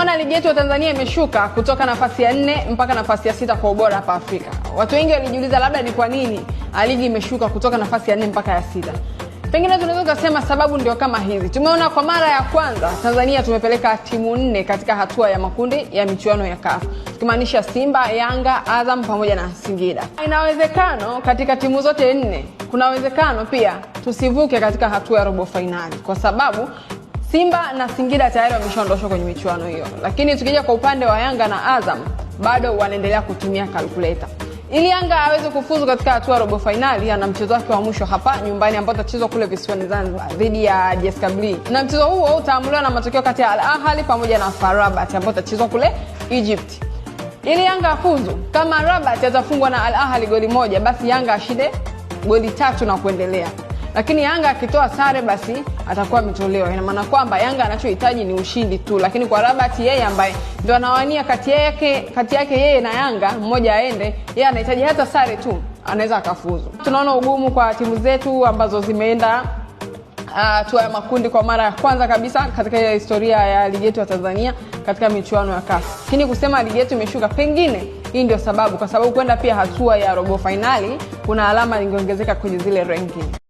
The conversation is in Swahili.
Tumeona ligi yetu ya Tanzania imeshuka kutoka nafasi ya 4 mpaka nafasi ya 6 kwa ubora hapa Afrika. Watu wengi walijiuliza labda ni kwa nini ligi imeshuka kutoka nafasi ya 4 mpaka ya 6. Pengine tunaweza kusema sababu ndio kama hizi. Tumeona kwa mara ya kwanza Tanzania tumepeleka timu 4 katika hatua ya makundi ya michuano ya CAF. Tukimaanisha Simba, Yanga, Azam pamoja na Singida. Inawezekano katika timu zote 4, kuna uwezekano pia tusivuke katika hatua ya robo finali kwa sababu Simba na Singida tayari wameshaondoshwa kwenye michuano hiyo. Lakini tukija kwa upande wa Yanga na Azam bado wanaendelea kutumia calculator. Ili Yanga aweze kufuzu katika hatua ya robo finali, ana mchezo wake wa mwisho hapa nyumbani ambao utachezwa kule visiwani Zanzibar dhidi ya JS Kabylie. Na mchezo huo utaamuliwa na matokeo kati ya Al Ahly pamoja na FAR Rabat ambao utachezwa kule Egypt. Ili Yanga afuzu, kama Rabat atafungwa na Al Ahly goli 1, basi Yanga ashinde goli 3 na kuendelea. Lakini Yanga akitoa sare basi atakuwa ametolewa. Ina maana kwamba Yanga anachohitaji ni ushindi tu, lakini kwa Rabat yeye ambaye ndio anawania kati yake yeye na Yanga mmoja aende, yeye anahitaji hata sare tu anaweza akafuzu. Tunaona ugumu kwa timu zetu ambazo zimeenda hatua ya makundi kwa mara ya kwanza kabisa katika historia ya ligi yetu ya Tanzania katika michuano ya CAF. Lakini kusema ligi yetu imeshuka, pengine hii ndio sababu, kwa sababu kwenda pia hatua ya robo finali kuna alama ingeongezeka kwenye zile ranking.